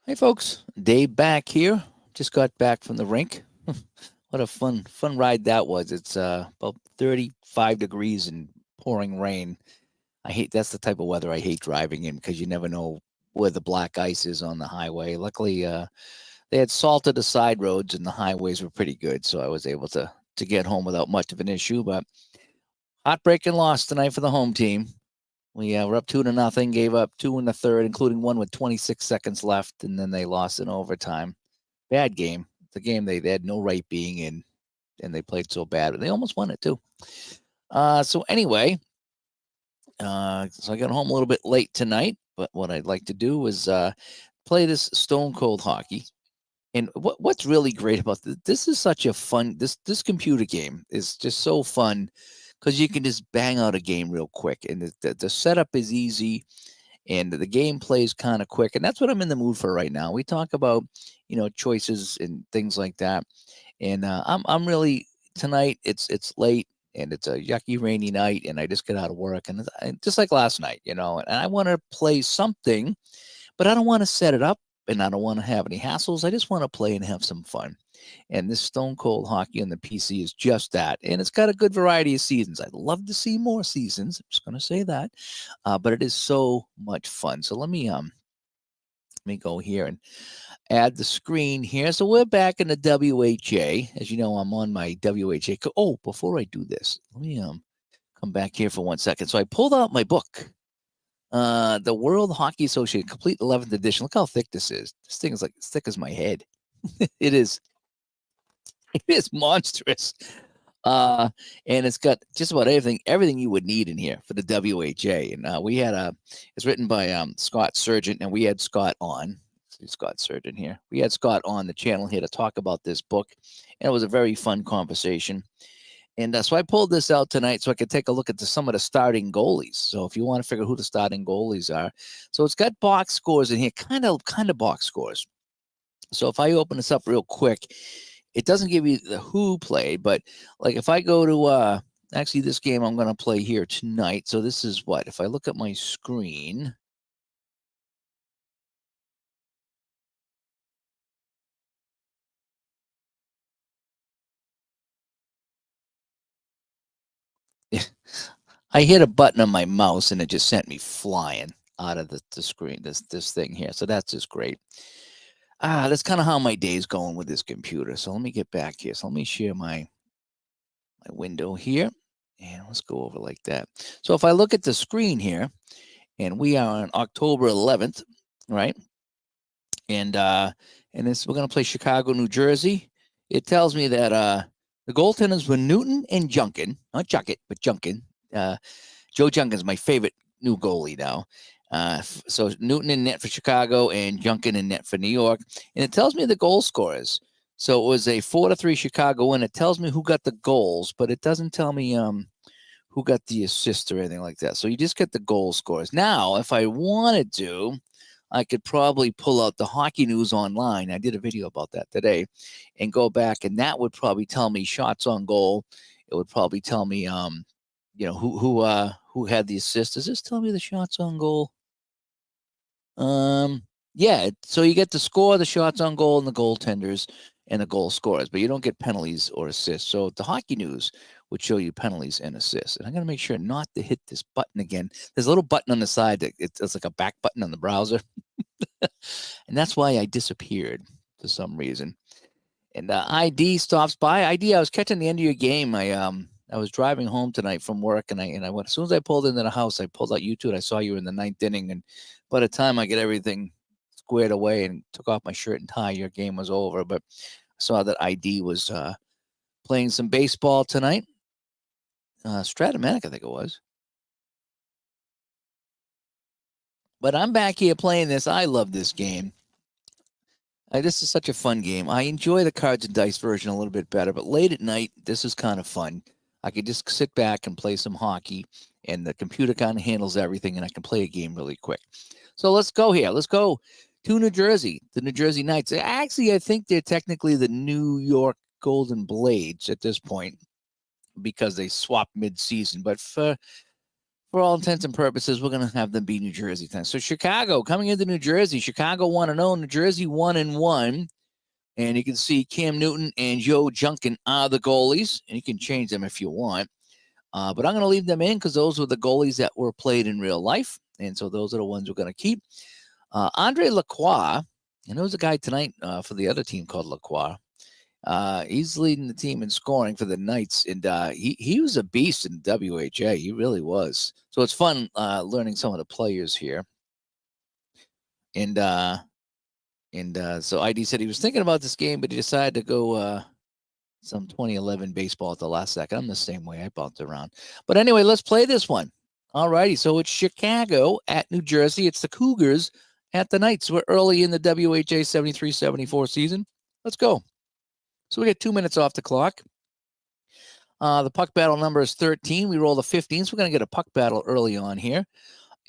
Hey folks, Dave back here. Just got back from the rink. What a fun ride that was. It's about 35 degrees and pouring rain. I hate That's the type of weather I hate driving in because you never know where the black ice is on the highway. Luckily, they had salted the side roads and the highways were pretty good, so I was able to get home without much of an issue. But heartbreaking loss tonight for the home team. We were up 2-0, gave up two in the third, including one with 26 seconds left, and then they lost in overtime. Bad game. It's a game they had no right being in, and they played so bad, but they almost won it too. So anyway, so I got home a little bit late tonight, but what I'd like to do is play this Stone Cold Hockey. And what's really great about this is such a fun this computer game is just so fun because you can just bang out a game real quick, and the setup is easy and the gameplay is kind of quick, and that's what I'm in the mood for right now. We talk about choices and things like that, and I'm really tonight. It's late and it's a yucky rainy night, and I just get out of work, and just like last night, and I want to play something, but I don't want to set it up, and I don't want to have any hassles. I just want to play and have some fun. And this Stone Cold Hockey on the PC is just that. And it's got a good variety of seasons. I'd love to see more seasons. I'm just going to say that. But it is so much fun. So let me go here and add the screen here. So we're back in the WHA. As you know, I'm on my WHA. Oh, before I do this, let me come back here for 1 second. So I pulled out my book. The World Hockey Association Complete 11th Edition. Look how thick this is. This thing is like as thick as my head. It is. It is monstrous. And it's got just about everything you would need in here for the WHA. And it's written by Scott Sargent, and we had Scott on. See Scott Sargent here. We had Scott on the channel here to talk about this book, and it was a very fun conversation. And so I pulled this out tonight so I could take a look at some of the starting goalies. So if you want to figure who the starting goalies are, so it's got box scores in here, kind of box scores. So if I open this up real quick, it doesn't give you the who played, but like if I go to actually this game I'm going to play here tonight. So this is what if I look at my screen. I hit a button on my mouse and it just sent me flying out of the screen. This thing here. So that's just great. That's kind of how my day's going with this computer. So let me get back here. So let me share my window here, and let's go over like that. So if I look at the screen here, and we are on October 11th, right? And this we're gonna play Chicago, New Jersey. It tells me that the goaltenders were Newton and Junkin, not Juckett, but Junkin. Joe Junkin's my favorite new goalie now. So Newton in net for Chicago and Junkin in net for New York. And it tells me the goal scorers. So it was a 4-3 Chicago win. It tells me who got the goals, but it doesn't tell me who got the assist or anything like that. So you just get the goal scores. Now, if I wanted to, I could probably pull out the Hockey News online. I did a video about that today, and go back, and that would probably tell me shots on goal. It would probably tell me who had the assist. Does this tell me the shots on goal? Yeah. So you get the score, the shots on goal, and the goaltenders and the goal scorers, but you don't get penalties or assists. So the Hockey News would show you penalties and assists. And I'm going to make sure not to hit this button again. There's a little button on the side that it's like a back button on the browser. And that's why I disappeared for some reason. And ID stops by. ID, I was catching the end of your game. I was driving home tonight from work, and I went, as soon as I pulled into the house, I pulled out YouTube, and I saw you were in the ninth inning. And by the time I get everything squared away and took off my shirt and tie, your game was over. But I saw that ID was playing some baseball tonight. Stratomatic, I think it was. But I'm back here playing this. I love this game. This is such a fun game. I enjoy the cards and dice version a little bit better, but late at night, this is kind of fun. I could just sit back and play some hockey, and the computer kind of handles everything, and I can play a game really quick. So let's go here. Let's go to New Jersey, the New Jersey Knights. Actually, I think they're technically the New York Golden Blades at this point because they swapped mid-season. But for for all intents and purposes, we're going to have them beat New Jersey tonight. So Chicago coming into New Jersey. Chicago 1-0, New Jersey 1-1. And you can see Cam Newton and Joe Junkin are the goalies. And you can change them if you want. But I'm going to leave them in because those were the goalies that were played in real life. And so those are the ones we're going to keep. Andre Lacroix, and there was a guy tonight for the other team called Lacroix. He's leading the team in scoring for the Knights, and he was a beast in WHA. He really was. So it's fun learning some of the players here. And so ID said he was thinking about this game, but he decided to go some 2011 baseball at the last second. I'm the same way. I bounced around. But anyway, let's play this one. All righty. So it's Chicago at New Jersey. It's the Cougars at the Knights. We're early in the WHA 73-74 season. Let's go. So we get 2 minutes off the clock. The puck battle number is 13. We roll the 15, so we're going to get a puck battle early on here.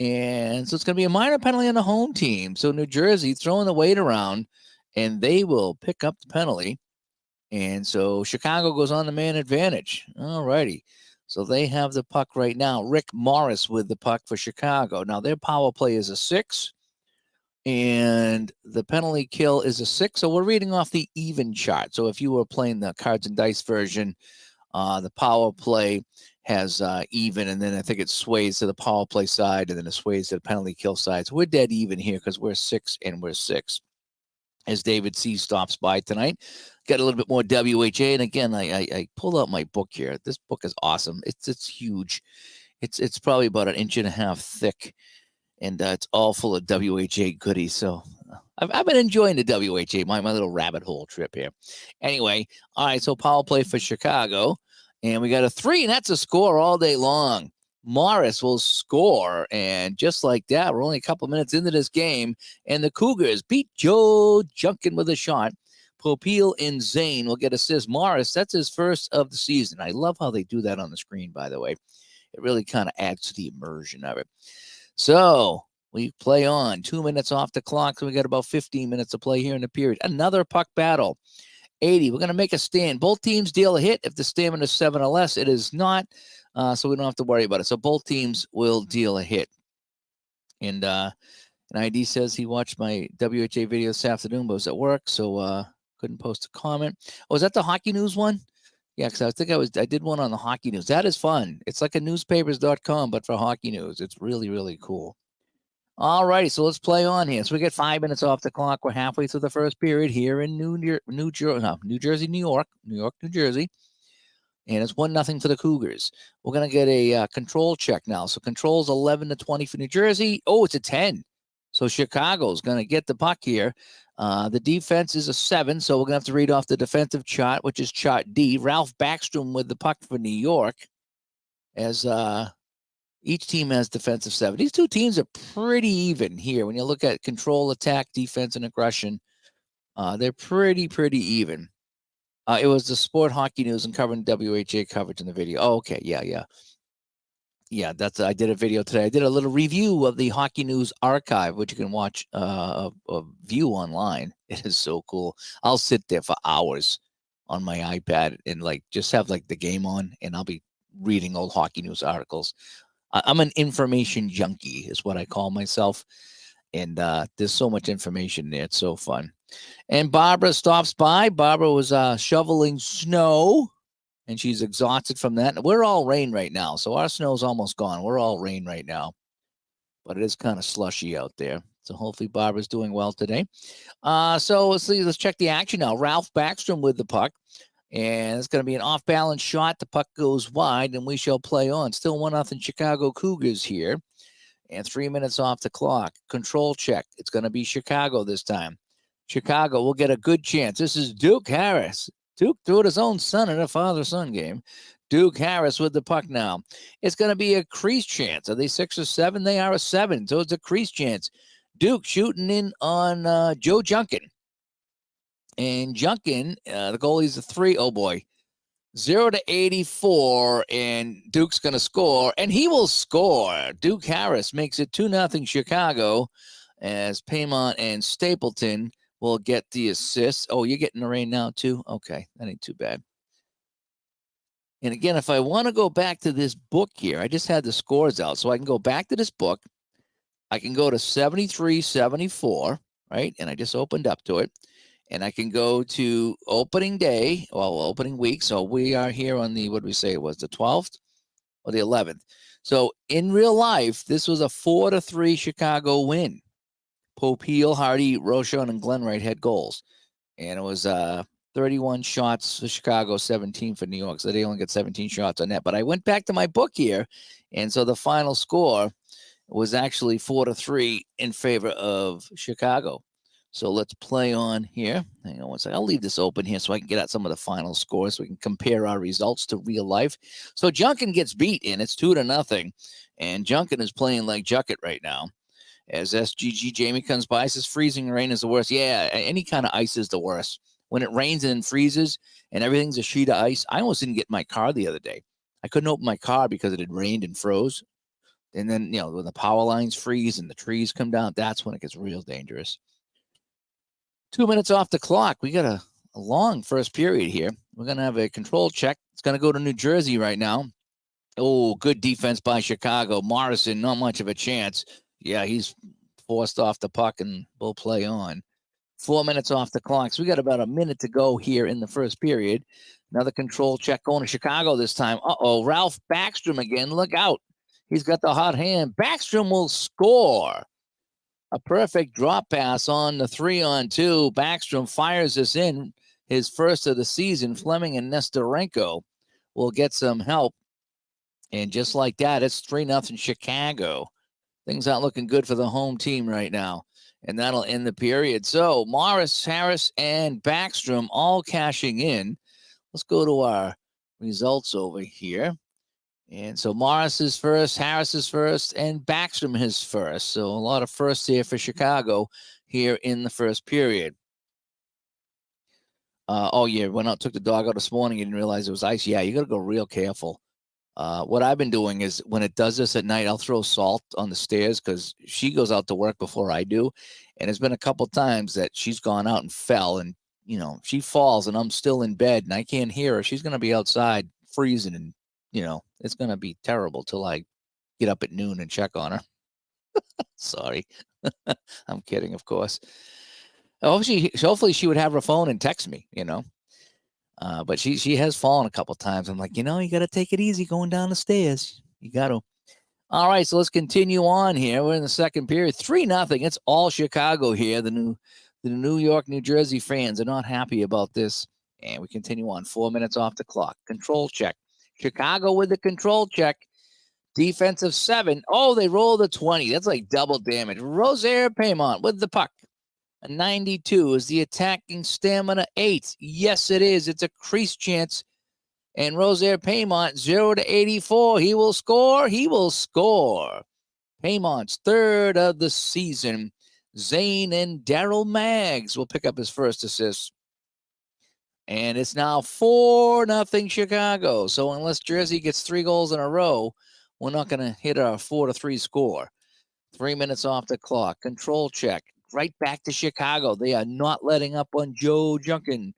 And so it's going to be a minor penalty on the home team. So New Jersey throwing the weight around, and they will pick up the penalty. And so Chicago goes on the man advantage. All righty. So they have the puck right now. Rick Morris with the puck for Chicago. Now their power play is a 6. And the penalty kill is a 6. So we're reading off the even chart. So if you were playing the cards and dice version, the power play has even, and then I think it sways to the power play side, and then it sways to the penalty kill side. So we're dead even here because we're 6 and we're 6. As David C. stops by tonight, got a little bit more WHA. And again, I pulled out my book here. This book is awesome. It's huge. It's probably about 1.5 inches thick. And it's all full of WHA goodies. So I've been enjoying the WHA, my little rabbit hole trip here. Anyway, all right, so power play for Chicago. And we got a 3, and that's a score all day long. Morris will score. And just like that, we're only a couple minutes into this game. And the Cougars beat Joe Junkin with a shot. Popeil and Zane will get assists. Morris, that's his first of the season. I love how they do that on the screen, by the way. It really kind of adds to the immersion of it. So we play on. 2 minutes off the clock. So we got about 15 minutes to play here in the period. Another puck battle. 80. We're going to make a stand. Both teams deal a hit. If the stamina is 7 or less, it is not. So we don't have to worry about it. So both teams will deal a hit. And ID says he watched my WHA video this afternoon, but was at work, so couldn't post a comment. Oh, is that the hockey news one? Yeah, because I think I did one on the hockey news. That is fun. It's like a newspapers.com, but for hockey news. It's really, really cool. All righty, so let's play on here. So we get 5 minutes off the clock. We're halfway through the first period here in New Jersey, New York, New Jersey. And it's 1-0 for the Cougars. We're going to get a control check now. So control's 11-20 for New Jersey. Oh, it's a 10. So Chicago's going to get the puck here. The defense is a 7, so we're going to have to read off the defensive chart, which is chart D. Ralph Backstrom with the puck for New York, as each team has defensive 7. These two teams are pretty even here. When you look at control, attack, defense, and aggression, they're pretty even. It was the Sport Hockey News and covering WHA coverage in the video. Oh, okay. Yeah, that's I did a video today. I did a little review of the Hockey News archive, which you can watch a view online. It is so cool. I'll sit there for hours on my iPad and just have the game on, and I'll be reading old Hockey News articles. I'm an information junkie, is what I call myself, and there's so much information there. It's so fun. And Barbara stops by. Barbara was shoveling snow, and she's exhausted from that. We're all rain right now, so our snow's almost gone. We're all rain right now, but it is kind of slushy out there. So hopefully Barbara's doing well today. So let's check the action now. Ralph Backstrom with the puck, and it's going to be an off-balance shot. The puck goes wide, and we shall play on. Still 1-0 Chicago Cougars here, and 3 minutes off the clock. Control check. It's going to be Chicago this time. Chicago will get a good chance. This is Duke Harris. Duke threw it his own son in a father-son game. Duke Harris with the puck now. It's going to be a crease chance. Are they 6 or 7? They are a 7, so it's a crease chance. Duke shooting in on Joe Junkin. And Junkin, the goalie's a 3. Oh, boy. 0-84, and Duke's going to score, and he will score. Duke Harris makes it 2-0 Chicago, as Paymont and Stapleton will get the assist. Oh, you're getting the rain now too? Okay, that ain't too bad. And again, if I want to go back to this book here, I just had the scores out. So I can go back to this book. I can go to 73, 74, right? And I just opened up to it. And I can go to opening day, well, opening week. So we are here on the, what did we say it was, the 12th or the 11th. So in real life, this was a 4-3 Chicago win. Popeil, Hardy, Rochon, and Glenwright had goals. And it was 31 shots for Chicago, 17 for New York. So they only got 17 shots on net. But I went back to my book here. And so the final score was actually 4-3 in favor of Chicago. So let's play on here. Hang on one second. I'll leave this open here so I can get out some of the final scores so we can compare our results to real life. So Junkin gets beat in. It's 2-0. And Junkin is playing like Jucket right now. As SGG Jamie comes by, says freezing rain is the worst. Yeah, any kind of ice is the worst. When it rains and freezes and everything's a sheet of ice, I almost didn't get in my car the other day. I couldn't open my car because it had rained and froze. And then, when the power lines freeze and the trees come down, that's when it gets real dangerous. 2 minutes off the clock. We got a long first period here. We're going to have a control check. It's going to go to New Jersey right now. Oh, good defense by Chicago. Morrison, not much of a chance. Yeah, he's forced off the puck and we'll play on. 4 minutes off the clock. So we got about a minute to go here in the first period. Another control check going to Chicago this time. Ralph Backstrom again. Look out. He's got the hot hand. Backstrom will score. A perfect drop pass on the 3-on-2. Backstrom fires this in, his first of the season. Fleming and Nestorenko will get some help. And just like that, it's 3-0 Chicago. Things aren't looking good for the home team right now. And that'll end the period. So Morris, Harris, and Backstrom all cashing in. Let's go to our results over here. And so Morris is first, Harris is first, and Backstrom is first. So a lot of firsts here for Chicago here in the first period. Went out, took the dog out this morning. You didn't realize it was ice. Yeah, you got to go real careful. What I've been doing is when it does this at night, I'll throw salt on the stairs because she goes out to work before I do. And it's been a couple times that she's gone out and fell and, she falls and I'm still in bed and I can't hear her. She's going to be outside freezing and, it's going to be terrible till I get up at noon and check on her. Sorry. I'm kidding, of course. Hopefully she would have her phone and text me, but she has fallen a couple times. I'm like, you got to take it easy going down the stairs. You got to. All right, so let's continue on here. We're in the second period. 3-0. It's all Chicago here. The New York, New Jersey fans are not happy about this. And we continue on. 4 minutes off the clock. Control check. Chicago with the control check. Defensive 7. Oh, they roll the 20. That's like double damage. Rosaire Paymont with the puck. A 92. Is the attacking stamina 8? Yes, it is. It's a crease chance. And Rosaire Paymont, 0-84. He will score. He will score. Paymont's third of the season. Zane and Daryl Maggs will pick up his first assist. And it's now 4-0 Chicago. So unless Jersey gets 3 goals in a row, we're not going to hit our 4-3 score. 3 minutes off the clock. Control check. Right back to Chicago. They are not letting up on Joe Junkin.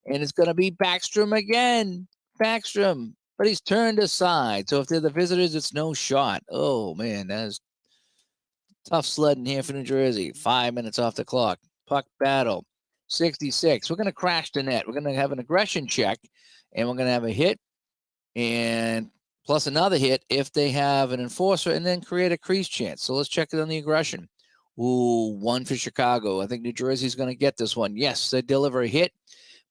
And it's going to be Backstrom again. Backstrom. But he's turned aside. So if they're the visitors, it's no shot. Oh, man, that is tough sledding here for New Jersey. 5 minutes off the clock. Puck battle. 66. We're going to crash the net. We're going to have an aggression check. And we're going to have a hit. And plus another hit if they have an enforcer and then create a crease chance. So let's check it on the aggression. Ooh, 1 for Chicago. I think New Jersey's going to get this one. Yes, they deliver a hit,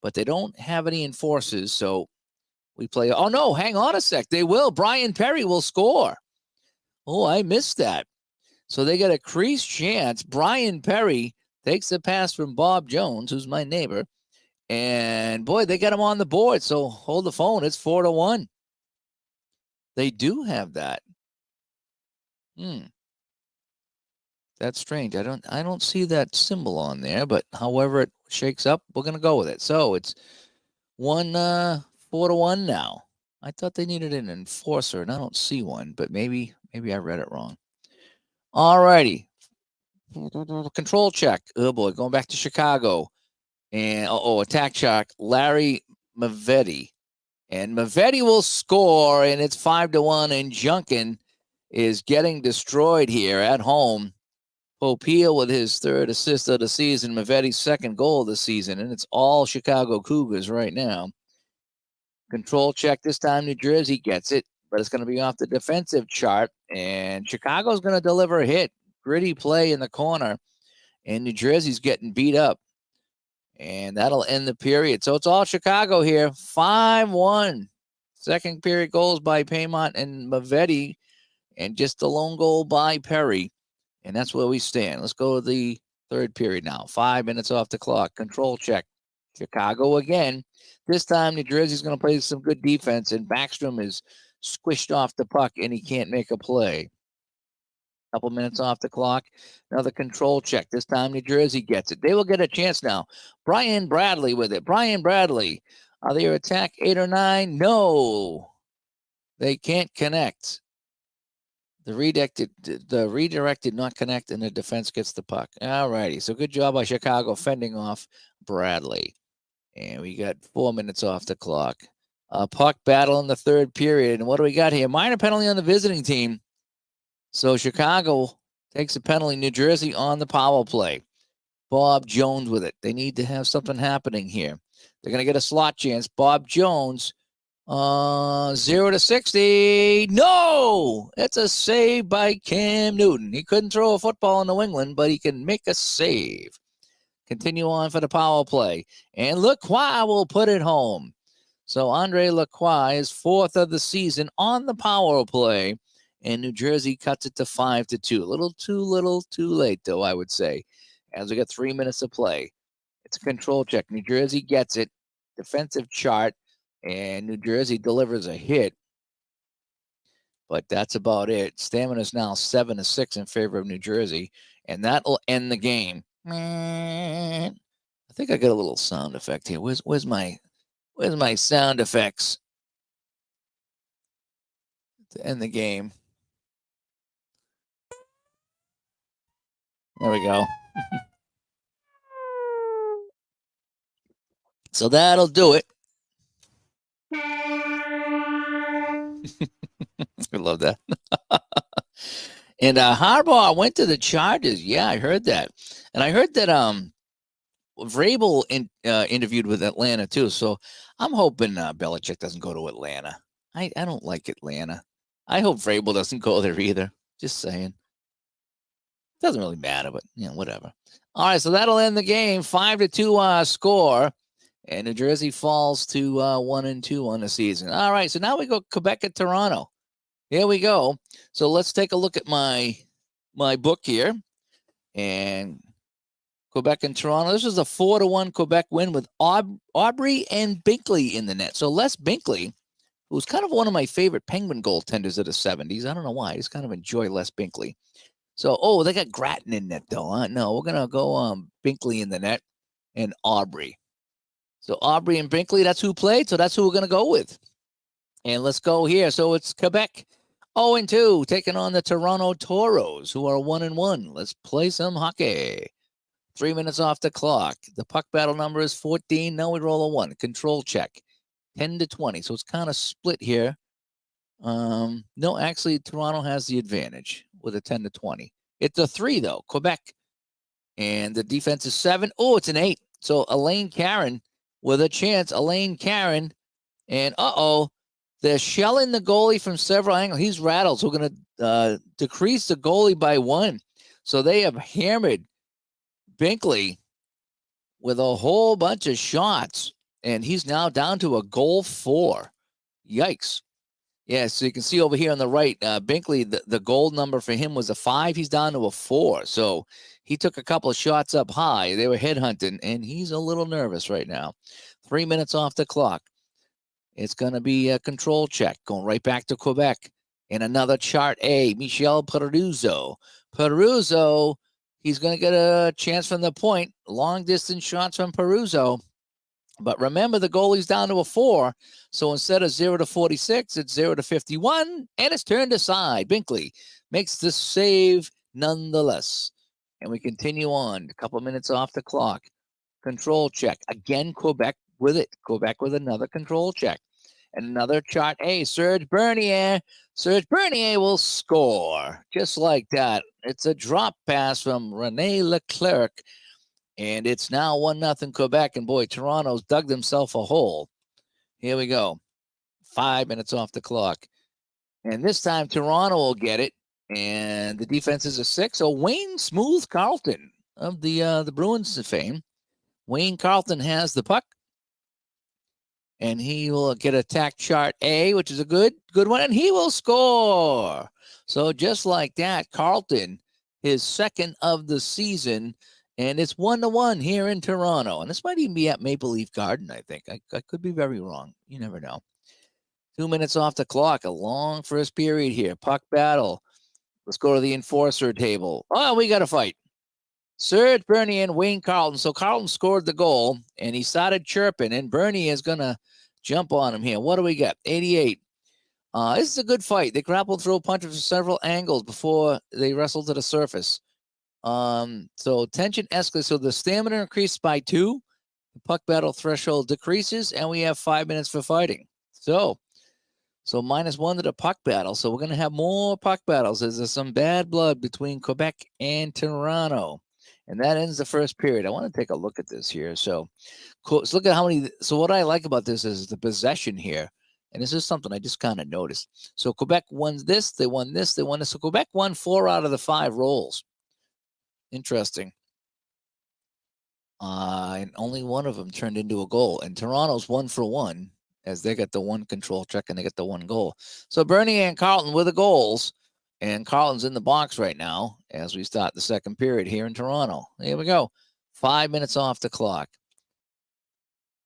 but they don't have any enforcers. So we play. Oh, no, hang on a sec. They will. Brian Perry will score. Oh, I missed that. So they get a crease chance. Brian Perry takes the pass from Bob Jones, who's my neighbor. And, boy, they got him on the board. So hold the phone. It's 4-1. They do have that. That's strange. I don't see that symbol on there, but however it shakes up, we're gonna go with it. So it's 4-1 now. I thought they needed an enforcer, and I don't see one, but maybe I read it wrong. All righty. Control check. Oh boy, going back to Chicago. And attack check. Larry Mavetti. And Mavetti will score, and it's 5-1, and Junkin is getting destroyed here at home. Popiel with his third assist of the season, Mavetti's second goal of the season, and it's all Chicago Cougars right now. Control check this time. New Jersey gets it, but it's going to be off the defensive chart, and Chicago's going to deliver a hit. Gritty play in the corner, and New Jersey's getting beat up, and that'll end the period. So it's all Chicago here, 5-1. Second period goals by Paymont and Mavetti, and just the lone goal by Perry, and that's where we stand. Let's go to the third period now. 5 minutes off the clock. Control check. Chicago again. This time, New Jersey's going to play some good defense, and Backstrom is squished off the puck, and he can't make a play. Couple minutes off the clock. Another control check. This time, New Jersey gets it. They will get a chance now. Brian Bradley with it. Brian Bradley. Are they attack 8 or 9? No. They can't connect. The redirected not connect, and the defense gets the puck. All righty. So good job by Chicago fending off Bradley. And we got 4 minutes off the clock. Puck battle in the third period. And what do we got here? Minor penalty on the visiting team. So Chicago takes a penalty. New Jersey on the power play. Bob Jones with it. They need to have something happening here. They're going to get a slot chance. Bob Jones, 0-60. No! It's a save by Cam Newton. He couldn't throw a football in New England, but he can make a save. Continue on for the power play. And Lacroix will put it home. So Andre Lacroix is fourth of the season on the power play. And New Jersey cuts it to 5-2. A little too late, though, I would say, as we got 3 minutes to play. It's a control check. New Jersey gets it. Defensive chart. And New Jersey delivers a hit. But that's about it. Stamina is now 7-6 in favor of New Jersey. And that'll end the game. I think I got a little sound effect here. Where's my sound effects to end the game? There we go. So that'll do it. I love that. And Harbaugh went to the Chargers. Yeah, I heard that. And I heard that Vrabel interviewed with Atlanta too. So I'm hoping Belichick doesn't go to Atlanta. I don't like Atlanta. I hope Vrabel doesn't go there either. Just saying. Doesn't really matter, but whatever. All right, so that'll end the game. 5-2 score. And New Jersey falls to 1-2 on the season. All right, so now we go Quebec at Toronto. Here we go. So let's take a look at my book here. And Quebec and Toronto. This is a 4-1 Quebec win with Aubrey and Binkley in the net. So Les Binkley, who was kind of one of my favorite Penguin goaltenders of the 70s. I don't know why. I just kind of enjoy Les Binkley. So, they got Grattan in net, though. Huh? No, we're going to go Binkley in the net and Aubrey. So Aubrey and Binkley, that's who played. So that's who we're going to go with. And let's go here. So it's Quebec 0-2 taking on the Toronto Toros, who are 1-1. Let's play some hockey. 3 minutes off the clock. The puck battle number is 14. Now we roll a 1. Control check. 10-20. So it's kind of split here. No, actually, Toronto has the advantage with a 10-20. It's a 3, though. Quebec. And the defense is 7. Oh, it's an 8. So Elaine Caron with a chance. Elaine Caron. And they're shelling the goalie from several angles. He's rattled. So we're going to decrease the goalie by 1. So they have hammered Binkley with a whole bunch of shots. And he's now down to a goal 4. Yikes. Yeah, so you can see over here on the right, Binkley, the goal number for him was a 5. He's down to a 4. So he took a couple of shots up high. They were headhunting, and he's a little nervous right now. 3 minutes off the clock. It's going to be a control check. Going right back to Quebec. And another chart A, Michel Peruzzo. Peruzzo, he's going to get a chance from the point. Long distance shots from Peruzzo. But remember, the goalie's down to a 4. So instead of 0-46, it's 0-51. And it's turned aside. Binkley makes the save nonetheless. And we continue on. A couple minutes off the clock. Control check. Again, Quebec with it. Quebec with another control check. And another chart A, Serge Bernier. Serge Bernier will score just like that. It's a drop pass from Rene Leclerc. And it's now 1-0 Quebec. And boy, Toronto's dug themselves a hole. Here we go. 5 minutes off the clock. And this time Toronto will get it. And the defense is a 6. So Wayne Smooth Carlton of the Bruins fame. Wayne Carlton has the puck. And he will get attack chart A, which is a good one. And he will score. So just like that, Carlton, his second of the season. And it's 1-1 here in Toronto. And this might even be at Maple Leaf Garden, I think. I could be very wrong. You never know. 2 minutes off the clock. A long first period here. Puck battle. Let's go to the enforcer table. Oh, we got to fight. Serge Bernier and Wayne Carlton. So Carlton scored the goal, and he started chirping, and Bernier is going to jump on him here. What do we got? 88. This is a good fight. They grappled, throw punches from several angles before they wrestled to the surface. So tension escalates. So the stamina increased by 2. The puck battle threshold decreases, and we have 5 minutes for fighting. So -1 to the puck battle. So we're going to have more puck battles. There's some bad blood between Quebec and Toronto. And that ends the first period. I want to take a look at this here. So look at how many. So what I like about this is the possession here. And this is something I just kind of noticed. So Quebec won this. They won this. They won this. So Quebec won 4 out of the 5 rolls. Interesting. And only one of them turned into a goal. And Toronto's 1 for 1 as they got the 1 control check and they get the 1 goal. So Bernier and Carlton with the goals. And Carlton's in the box right now as we start the second period here in Toronto. Here we go. 5 minutes off the clock.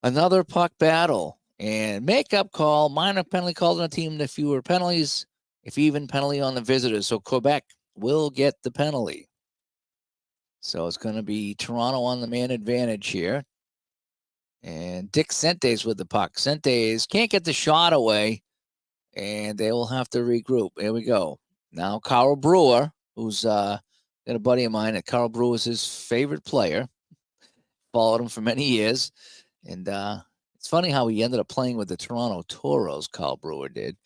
Another puck battle. And makeup call. Minor penalty called on a team to fewer penalties. If even penalty on the visitors. So Quebec will get the penalty. So it's going to be Toronto on the man advantage here. And Dick Sentes with the puck. Sentes can't get the shot away. And they will have to regroup. Here we go. Now Carl Brewer, who's got a buddy of mine. Carl Brewer is his favorite player. Followed him for many years. And it's funny how he ended up playing with the Toronto Toros, Carl Brewer did.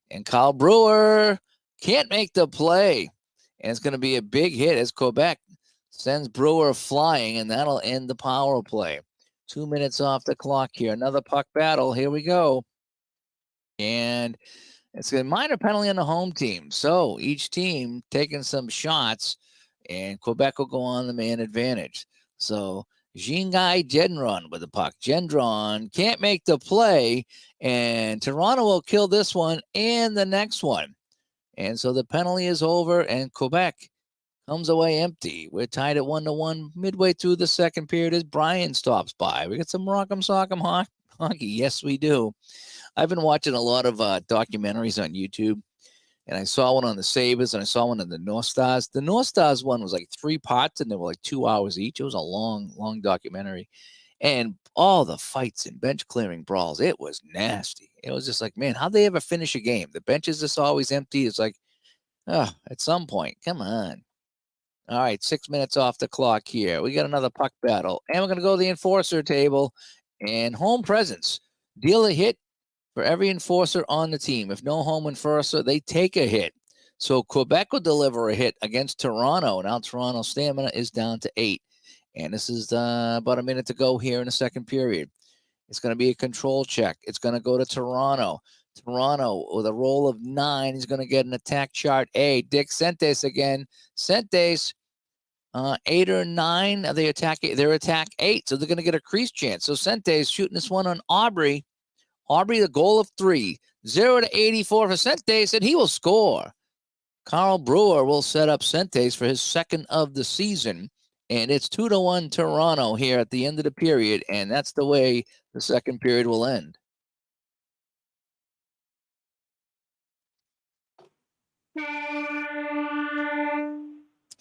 And Carl Brewer can't make the play. And it's going to be a big hit as Quebec sends Brewer flying, and that'll end the power play. 2 minutes off the clock here. Another puck battle. Here we go. And it's a minor penalty on the home team. So each team taking some shots, and Quebec will go on the man advantage. So Jingai Gendron with the puck. Gendron can't make the play, and Toronto will kill this one and the next one. And so the penalty is over, and Quebec comes away empty. We're tied at 1-1 midway through the second period as Brian stops by. We got some rock'em sock'em hockey. Yes, we do. I've been watching a lot of documentaries on YouTube, and I saw one on the Sabres, and I saw one on the North Stars. The North Stars one was like 3 parts, and they were like 2 hours each. It was a long, long documentary. And all the fights and bench clearing brawls, it was nasty. It was just like, man, how'd they ever finish a game? The bench is just always empty. It's like, at some point, come on. All right, 6 minutes off the clock here. We got another puck battle, and we're going to go to the enforcer table and home presence. Deal a hit for every enforcer on the team. If no home enforcer, they take a hit. So Quebec will deliver a hit against Toronto. Now Toronto's stamina is down to 8. And this is about a minute to go here in the second period. It's going to be a control check. It's going to go to Toronto. Toronto with a roll of 9 is going to get an attack chart A. Dick Sentes again. Sentes, 8 or 9. They're attack 8. So they're going to get a crease chance. So Sentes shooting this one on Aubrey. Aubrey, the goal of 3. 0 to 84 for Sentes, and he will score. Carl Brewer will set up Sentes for his second of the season. And it's 2-1 Toronto here at the end of the period. And that's the way the second period will end.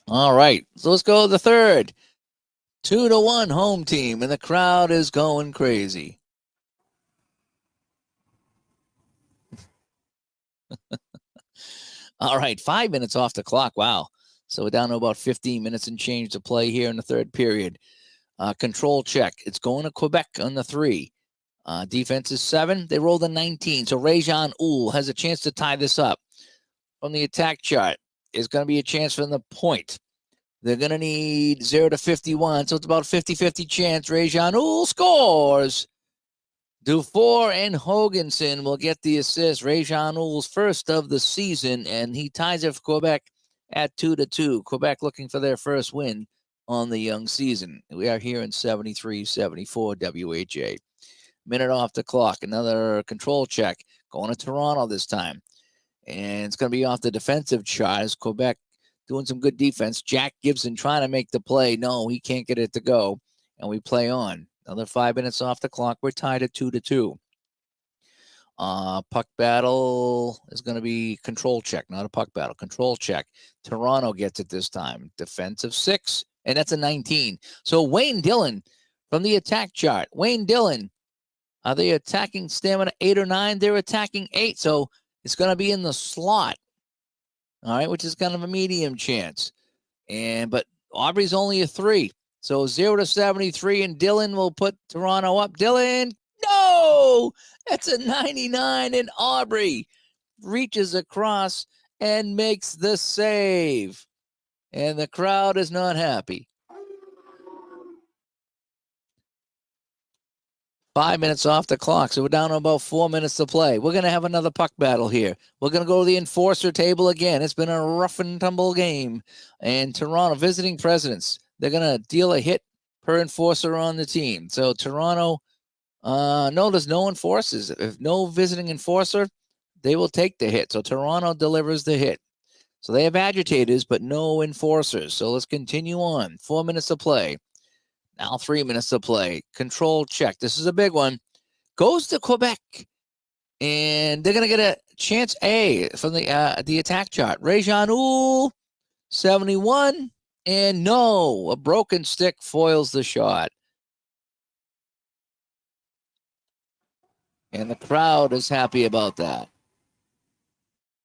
All right. So let's go to the third. 2-1 home team. And the crowd is going crazy. All right. 5 minutes off the clock. Wow. So we're down to about 15 minutes and change to play here in the third period. Control check. It's going to Quebec on the 3. Defense is 7. They rolled a 19. So Rajan Uhl has a chance to tie this up. From the attack chart, is going to be a chance from the point. They're going to need 0 to 51. So it's about 50-50 chance. Rajan Uhl scores. Dufour and Hoganson will get the assist. Rajan Uhl's first of the season, and he ties it for Quebec at 2-2. Quebec looking for their first win on the young season. We are here in 73-74 WHA. Minute off the clock. Another control check. Going to Toronto this time. And it's going to be off the defensive chart as Quebec doing some good defense. Jack Gibson trying to make the play. No, he can't get it to go. And we play on. Another 5 minutes off the clock. We're tied at 2-2. Puck battle is going to be control check, not a puck battle. Control check. Toronto gets it this time. Defensive 6, and that's a 19. So Wayne Dillon from the attack chart. Wayne Dillon, are they attacking stamina 8 or 9? They're attacking 8, so it's going to be in the slot, all right, which is kind of a medium chance. But Aubrey's only a 3. So 0 to 73, and Dillon will put Toronto up. Dillon, no! That's a 99, and Aubrey reaches across and makes the save. And the crowd is not happy. 5 minutes off the clock, so we're down to about 4 minutes to play. We're going to have another puck battle here. We're going to go to the enforcer table again. It's been a rough and tumble game. And Toronto, visiting presidents, they're going to deal a hit per enforcer on the team. So Toronto, no, there's no enforcers. If no visiting enforcer, they will take the hit. So Toronto delivers the hit. So they have agitators, but no enforcers. So let's continue on. 4 minutes to play. Now 3 minutes to play. Control check. This is a big one. Goes to Quebec. And they're going to get a chance A from the attack chart. Rajan Uhl, 71. And no, a broken stick foils the shot. And the crowd is happy about that.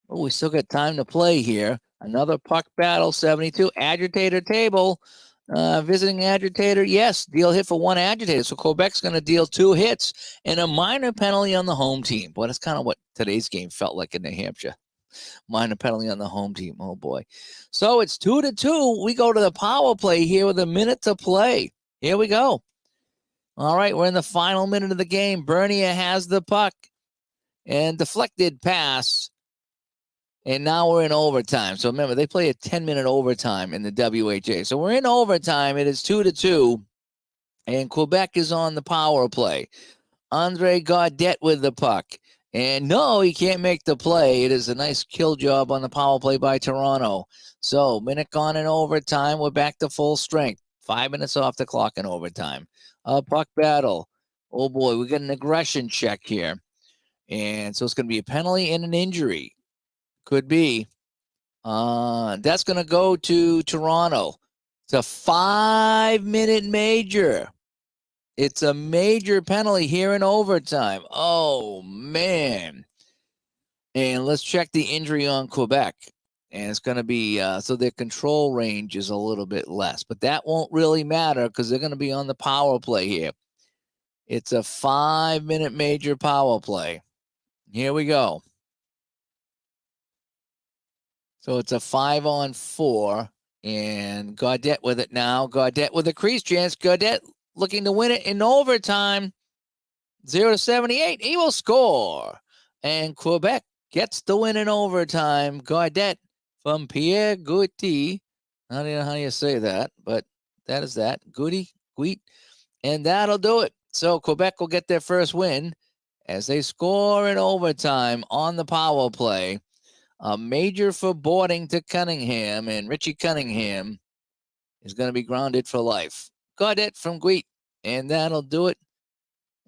Oh, we still got time to play here. Another puck battle, 72. Agitator table. Visiting agitator, yes, deal hit for 1 agitator. So Quebec's going to deal 2 hits and a minor penalty on the home team. Boy, that's kind of what today's game felt like in New Hampshire. Minor penalty on the home team. Oh, boy. So it's 2-2. We go to the power play here with a minute to play. Here we go. All right, we're in the final minute of the game. Bernier has the puck and deflected pass. And now we're in overtime. So remember, they play a 10-minute overtime in the WHA. So we're in overtime. It is 2-2. And Quebec is on the power play. Andre Gaudette with the puck. And no, he can't make the play. It is a nice kill job on the power play by Toronto. So minute gone in overtime. We're back to full strength. 5 minutes off the clock in overtime. Puck battle. Oh, boy, we got an aggression check here. And so it's going to be a penalty and an injury. Could be. That's going to go to Toronto. It's a 5-minute major. It's a major penalty here in overtime. Oh, man. And let's check the injury on Quebec. And it's going to be, so their control range is a little bit less. But that won't really matter because they're going to be on the power play here. It's a 5-minute major power play. Here we go. So it's a 5-on-4, and Gaudette with it now. Gaudette with a crease chance. Gaudette looking to win it in overtime. 0 to 78. He will score. And Quebec gets the win in overtime. Gaudette from Pierre Gouty. I don't know how you say that, but that is that. Gouty. And that'll do it. So Quebec will get their first win as they score in overtime on the power play. A major for boarding to Cunningham, and Richie Cunningham is going to be grounded for life. Gaudette from Gouet, and that'll do it.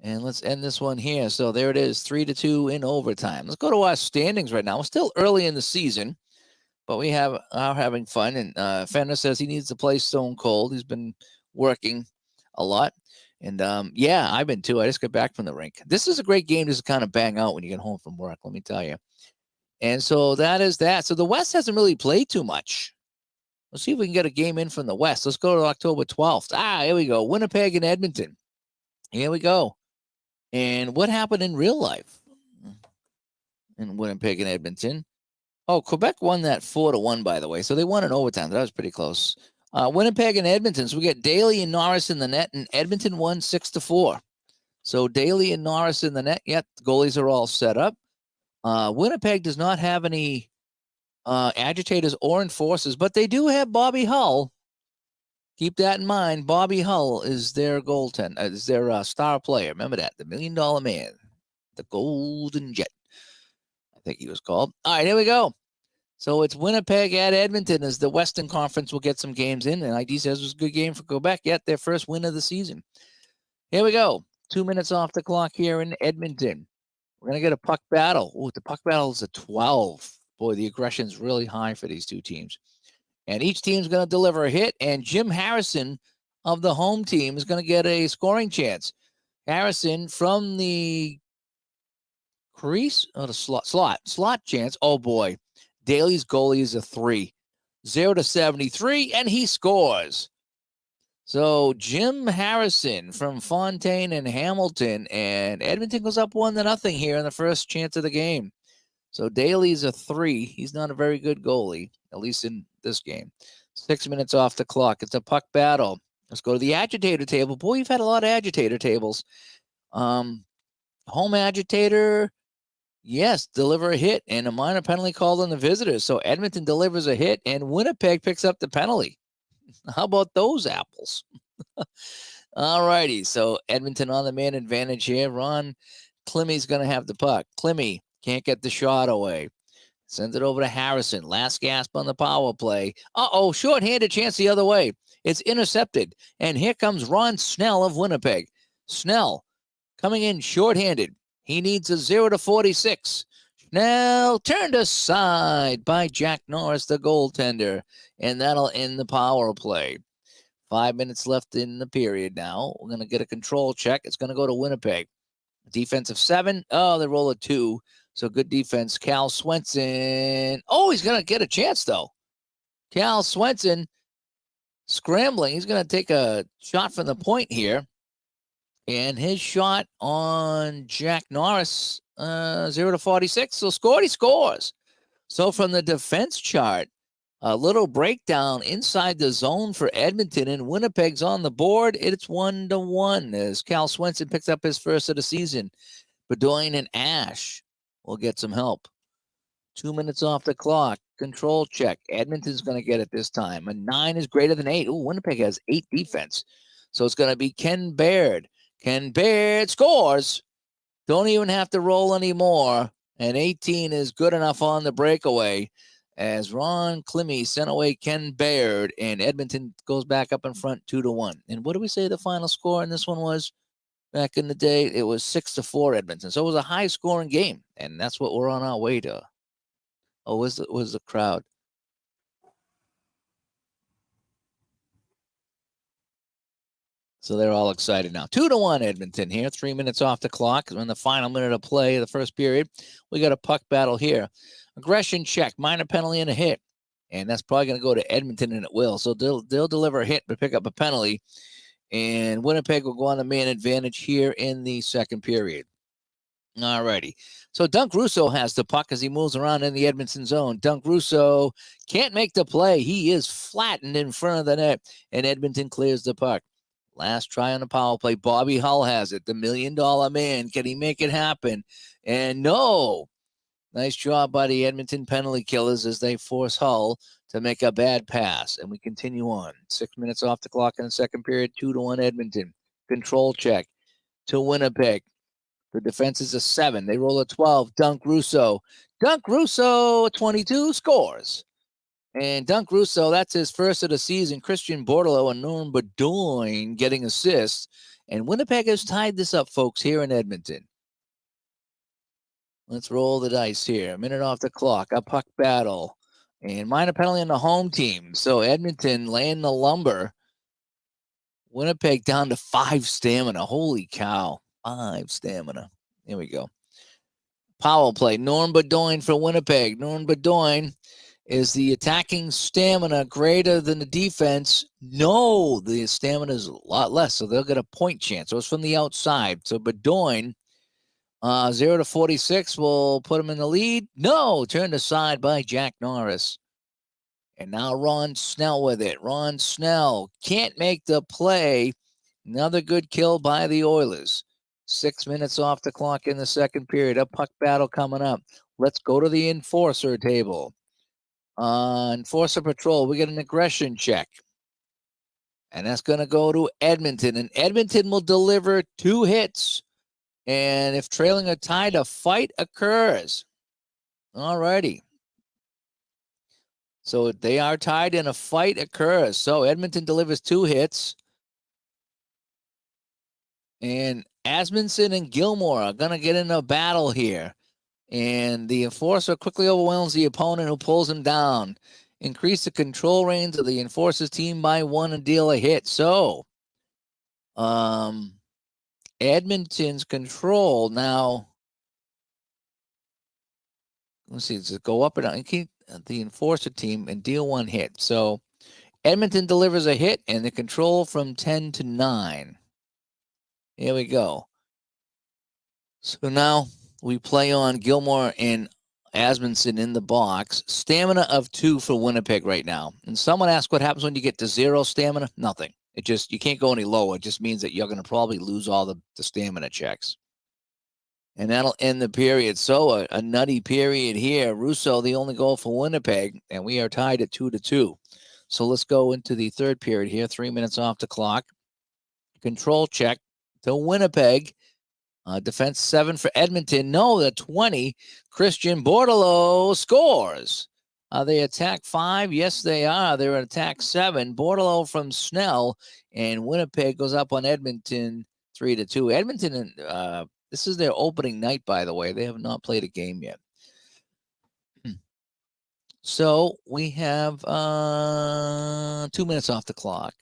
And let's end this one here. So there it is, 3-2 in overtime. Let's go to our standings right now. We're still early in the season, but we are having fun. And Fender says he needs to play Stone Cold. He's been working a lot. And, yeah, I've been too. I just got back from the rink. This is a great game just to kind of bang out when you get home from work, let me tell you. And so that is that. So the West hasn't really played too much. Let's see if we can get a game in from the West. Let's go to October 12th. Here we go. Winnipeg and Edmonton. Here we go. And what happened in real life in Winnipeg and Edmonton? Oh, Quebec won that 4-1, by the way. So they won in overtime. That was pretty close. Winnipeg and Edmonton. So we got Daly and Norris in the net, and Edmonton won 6-4. So Daly and Norris in the net. Yet the goalies are all set up. Winnipeg does not have any agitators or enforcers, but they do have Bobby Hull. Keep that in mind. Bobby Hull is their goaltender, is their star player. Remember that, the $1 Million Man, the Golden Jet, I think he was called. All right, here we go. So it's Winnipeg at Edmonton as the Western Conference will get some games in. And ID says it was a good game for Quebec, yet their first win of the season. Here we go. 2 minutes off the clock here in Edmonton. We're going to get a puck battle. Oh, the puck battle is a 12. Boy, the aggression's really high for these two teams. And each team's going to deliver a hit, and Jim Harrison of the home team is going to get a scoring chance. Harrison from the crease, the slot chance. Oh, boy. Daly's goalie is a 3. 0-73, and he scores. So Jim Harrison from Fontaine and Hamilton, and Edmonton goes up 1-0 here in the first chance of the game. So Daly's a 3. He's not a very good goalie, at least in this game. 6 minutes off the clock. It's a puck battle. Let's go to the agitator table. Boy, you've had a lot of agitator tables. Home agitator, yes, deliver a hit, and a minor penalty called on the visitors. So Edmonton delivers a hit, and Winnipeg picks up the penalty. How about those apples? All righty. So Edmonton on the man advantage here. Ron Klimmy's going to have the puck. Klimmy can't get the shot away. Sends it over to Harrison. Last gasp on the power play. Short-handed chance the other way. It's intercepted. And here comes Ron Snell of Winnipeg. Snell coming in short-handed. He needs a 0-46. Snell turned aside by Jack Norris, the goaltender. And that'll end the power play. 5 minutes left in the period now. We're going to get a control check. It's going to go to Winnipeg. Defensive 7. Oh, they roll a 2. So good defense. Cal Swenson. Oh, he's going to get a chance, though. Cal Swenson scrambling. He's going to take a shot from the point here. And his shot on Jack Norris, 0-46. So he scores. So from the defense chart, a little breakdown inside the zone for Edmonton, and Winnipeg's on the board. It's 1-1 as Cal Swenson picks up his first of the season. Bedoin and Ash will get some help. 2 minutes off the clock. Control check. Edmonton's going to get it this time. A 9 is greater than 8. Ooh, Winnipeg has 8 defense. So it's going to be Ken Baird. Ken Baird scores. Don't even have to roll anymore. And 18 is good enough on the breakaway as Ron Klimmy sent away Ken Baird, and Edmonton goes back up in front 2-1. And what do we say the final score in this one was? Back in the day, it was 6-4 Edmonton. So it was a high-scoring game, and that's what we're on our way to. Oh, was the crowd? So they're all excited now. 2-1 Edmonton here. 3 minutes off the clock. In the final minute of play of the first period, we got a puck battle here. Aggression check, minor penalty and a hit. And that's probably going to go to Edmonton, and it will. So they'll deliver a hit but pick up a penalty. And Winnipeg will go on the man advantage here in the second period. All righty. So Dunk Russo has the puck as he moves around in the Edmonton zone. Dunk Russo can't make the play. He is flattened in front of the net, and Edmonton clears the puck. Last try on the power play. Bobby Hull has it. The $1 Million Man. Can he make it happen? And no. Nice job by the Edmonton penalty killers as they force Hull to make a bad pass. And we continue on. 6 minutes off the clock in the second period. 2-1 Edmonton. Control check to Winnipeg. The defense is a 7. They roll a 12. Dunk Russo. Dunk Russo, 22, scores. And Dunk Russo, that's his first of the season. Christian Bordelot and Norm Bedoin getting assists. And Winnipeg has tied this up, folks, here in Edmonton. Let's roll the dice here. A minute off the clock. A puck battle. And minor penalty on the home team. So Edmonton laying the lumber. Winnipeg down to 5 stamina. Holy cow. 5 stamina. Here we go. Power play. Norm Bedoin for Winnipeg. Norm Bedoin. Is the attacking stamina greater than the defense? No, the stamina is a lot less, so they'll get a point chance. So it's from the outside. So Bedoin 0 to 46 will put him in the lead. No, turned aside by Jack Norris. And now Ron Snell with it. Ron Snell can't make the play. Another good kill by the Oilers. 6 minutes off the clock in the second period. A puck battle coming up. Let's go to the enforcer table. Enforcer patrol, we get an aggression check. And that's going to go to Edmonton. And Edmonton will deliver 2 hits. And if trailing or tied, a fight occurs. All righty. So they are tied and a fight occurs. So Edmonton delivers 2 hits. And Asmundsson and Gilmore are going to get in a battle here. And the enforcer quickly overwhelms the opponent who pulls him down. Increase the control range of the enforcer's team by 1 and deal a hit. So, Edmonton's control now. Let's see, does it go up and down? Keep the enforcer team and deal 1 hit. So, Edmonton delivers a hit and the control from 10 to 9. Here we go. So now we play on Gilmore and Asmundsson in the box. Stamina of 2 for Winnipeg right now. And someone asked what happens when you get to 0 stamina? Nothing. It just, you can't go any lower. It just means that you're going to probably lose all the stamina checks. And that'll end the period. So a nutty period here. Russo, the only goal for Winnipeg, and we are tied at 2-2. So let's go into the third period here. 3 minutes off the clock. Control check to Winnipeg. Defense 7 for Edmonton. No, the 20. Christian Bordelot scores. They attack 5. Yes, they are. They're at attack 7. Bordelot from Snell. And Winnipeg goes up on Edmonton 3-2. Edmonton, this is their opening night, by the way. They have not played a game yet. So we have 2 minutes off the clock.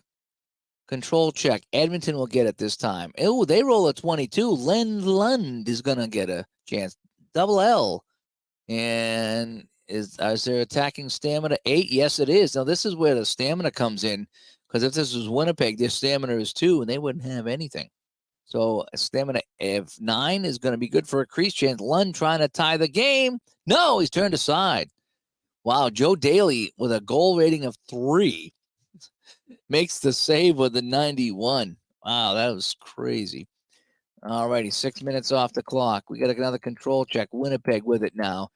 Control check. Edmonton will get it this time. Oh, they roll a 22. Len Lund is going to get a chance. Double L. And is there attacking stamina? 8? Yes, it is. Now, this is where the stamina comes in. Because if this was Winnipeg, their stamina is 2, and they wouldn't have anything. So, a stamina of 9 is going to be good for a crease chance. Lund trying to tie the game. No, he's turned aside. Wow, Joe Daly with a goal rating of 3. Makes the save with the 91. Wow, that was crazy. All righty, 6 minutes off the clock. We got another control check. Winnipeg with it now.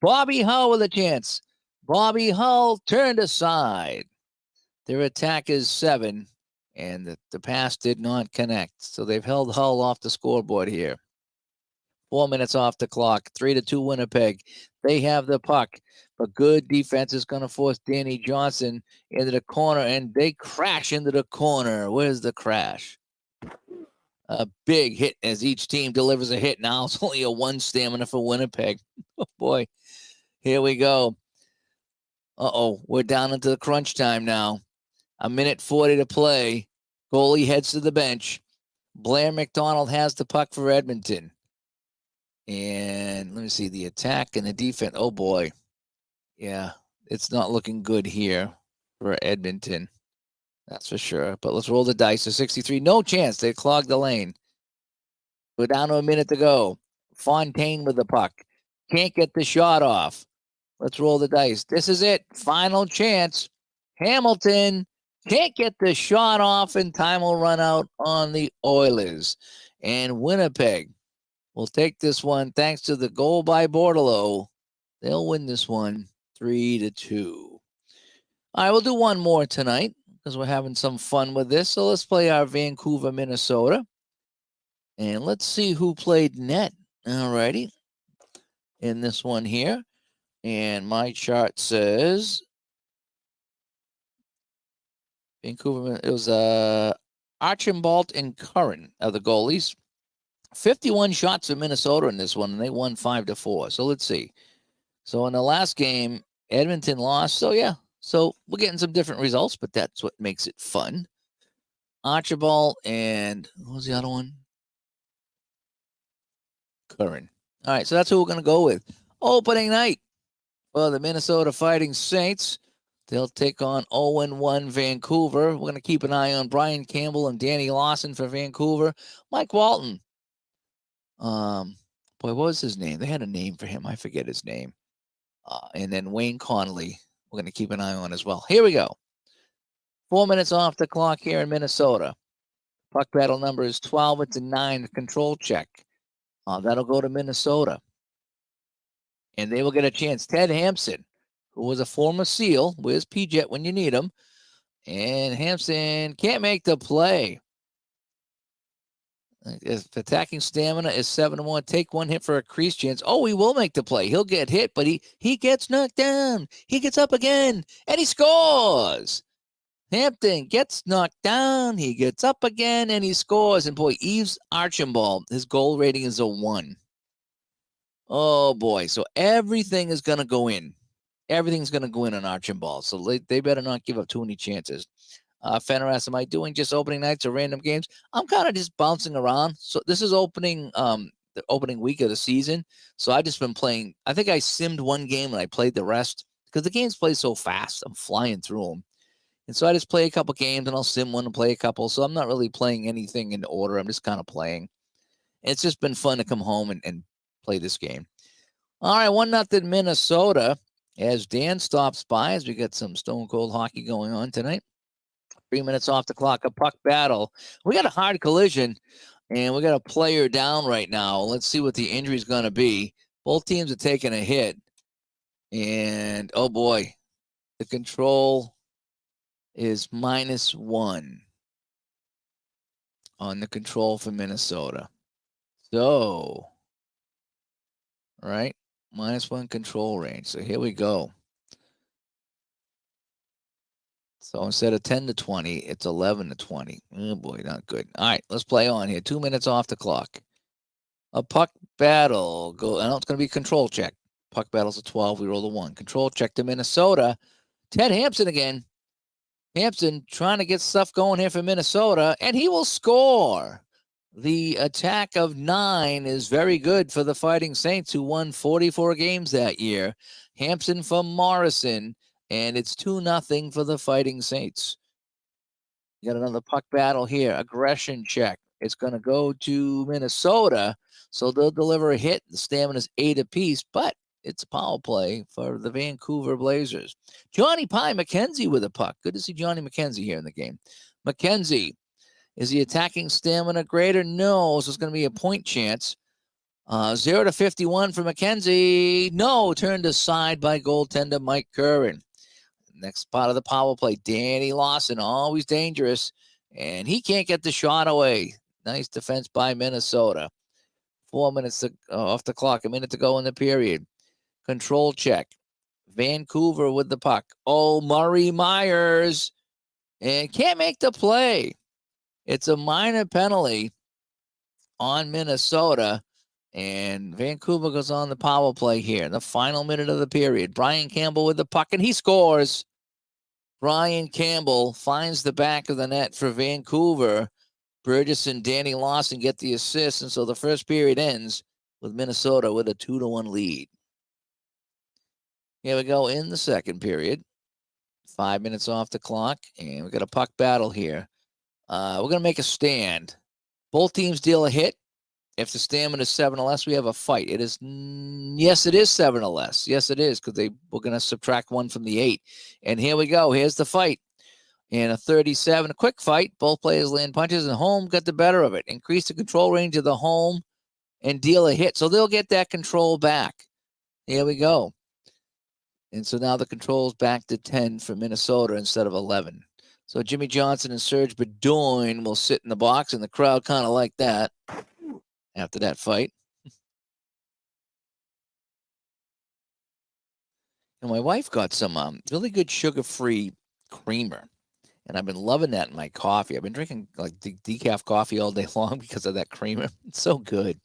Bobby Hull with a chance. Bobby Hull turned aside. Their attack is 7, and the pass did not connect. So they've held Hull off the scoreboard here. 4 minutes off the clock. 3-2 Winnipeg. They have the puck. But good defense is going to force Danny Johnson into the corner, and they crash into the corner. Where's the crash? A big hit as each team delivers a hit. Now it's only a 1 stamina for Winnipeg. Oh, boy. Here we go. Uh-oh. We're down into the crunch time now. 1:40 to play. Goalie heads to the bench. Blair McDonald has the puck for Edmonton. And let me see the attack and the defense. Oh, boy. Yeah, it's not looking good here for Edmonton. That's for sure. But let's roll the dice. To 63. No chance. They clogged the lane. We're down to 1 minute to go. Fontaine with the puck. Can't get the shot off. Let's roll the dice. This is it. Final chance. Hamilton can't get the shot off, and time will run out on the Oilers. And Winnipeg will take this one thanks to the goal by Bordelot. They'll win this one 3-2. All right, we'll do one more tonight because we're having some fun with this. So let's play our Vancouver, Minnesota. And let's see who played net. All righty. In this one here. And my chart says Vancouver, it was Archambault and Curran are the goalies. 51 shots for Minnesota in this one, and they won 5-4. So let's see. So in the last game, Edmonton lost. So, yeah. So we're getting some different results, but that's what makes it fun. Archibald and what was the other one? Curran. All right, so that's who we're going to go with. Opening night for the Minnesota Fighting Saints. They'll take on 0-1 Vancouver. We're going to keep an eye on Brian Campbell and Danny Lawson for Vancouver. Mike Walton. boy, what was his name? They had a name for him. I forget his name. And then Wayne Connolly, we're going to keep an eye on as well. Here we go. 4 minutes off the clock here in Minnesota. Puck battle number is 12. It's a 9. The control check. That'll go to Minnesota. And they will get a chance. Ted Hampson, who was a former SEAL. Where's P-Jet when you need him? And Hampson can't make the play. If attacking stamina is 7-1, take one hit for a crease chance. Oh, he will make the play. He'll get hit, but he gets knocked down. He gets up again, and he scores. Hampton gets knocked down. He gets up again, and he scores. And boy, Yves Archibald, his goal rating is a 1. Oh boy, so everything is going to go in. Everything's going to go in on Archibald, so they better not give up too many chances. Fenner asks, am I doing just opening nights or random games? I'm kind of just bouncing around. So this is the opening week of the season. So I just been playing. I think I simmed one game and I played the rest because the games play so fast. I'm flying through them. And so I just play a couple games and I'll sim one and play a couple. So I'm not really playing anything in order. I'm just kind of playing. And it's just been fun to come home and play this game. All right, 1-0 Minnesota as Dan stops by as we got some stone cold hockey going on tonight. 3 minutes off the clock, a puck battle. We got a hard collision, and we got a player down right now. Let's see what the injury is going to be. Both teams are taking a hit, and oh boy, the control is -1 on the control for Minnesota. So, right, -1 control range. So here we go. So instead of 10-20, it's 11-20. Oh boy, not good. All right, let's play on here. 2 minutes off the clock. A puck battle. I know it's going to be control check. Puck battle's a 12. We roll a 1. Control check to Minnesota. Ted Hampson again. Hampson trying to get stuff going here for Minnesota, and he will score. The attack of 9 is very good for the Fighting Saints, who won 44 games that year. Hampson from Morrison. And it's 2-0 for the Fighting Saints. You got another puck battle here. Aggression check. It's going to go to Minnesota. So they'll deliver a hit. The stamina's 8 apiece, but it's a power play for the Vancouver Blazers. Johnny Pie McKenzie with a puck. Good to see Johnny McKenzie here in the game. McKenzie, is the attacking stamina greater? No, so it's going to be a point chance. 0-51 for McKenzie. No, turned aside by goaltender Mike Curran. Next part of the power play, Danny Lawson, always dangerous, and he can't get the shot away. Nice defense by Minnesota. 4 minutes off the clock, a minute to go in the period. Control check. Vancouver with the puck. Oh, Murray Myers, and can't make the play. It's a minor penalty on Minnesota, and Vancouver goes on the power play here in the final minute of the period. Brian Campbell with the puck, and he scores. Brian Campbell finds the back of the net for Vancouver. Burgess and Danny Lawson get the assist, and so the first period ends with Minnesota with a 2-1 lead. Here we go in the second period. 5 minutes off the clock, and we got a puck battle here. We're going to make a stand. Both teams deal a hit. If the stamina is 7 or less, we have a fight. It is, yes, it is 7 or less. Yes, it is, because we're going to subtract 1 from the 8. And here we go. Here's the fight. In a 37, a quick fight. Both players land punches, and home got the better of it. Increase the control range of the home and deal a hit. So they'll get that control back. Here we go. And so now the control's back to 10 for Minnesota instead of 11. So Jimmy Johnson and Serge Bedoin will sit in the box, and the crowd kind of like that after that fight. And my wife got some really good sugar-free creamer, and I've been loving that in my coffee. I've been drinking like decaf coffee all day long because of that creamer. It's so good.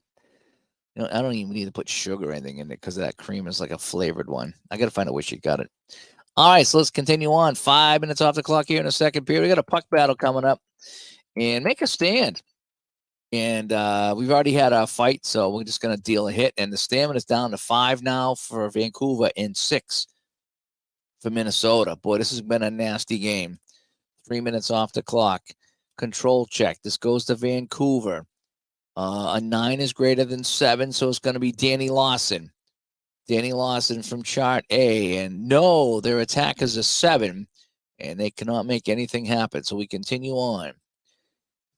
You know, I don't even need to put sugar or anything in it because that cream is like a flavored one. I got to find out where she got it. All right, so let's continue on. 5 minutes off the clock here in the second period. We got a puck battle coming up, and make a stand. And we've already had our fight, so we're just going to deal a hit. And the stamina is down to 5 now for Vancouver and 6 for Minnesota. Boy, this has been a nasty game. 3 minutes off the clock. Control check. This goes to Vancouver. A 9 is greater than 7, so it's going to be Danny Lawson. Danny Lawson from chart A. And no, their attack is a 7, and they cannot make anything happen. So we continue on.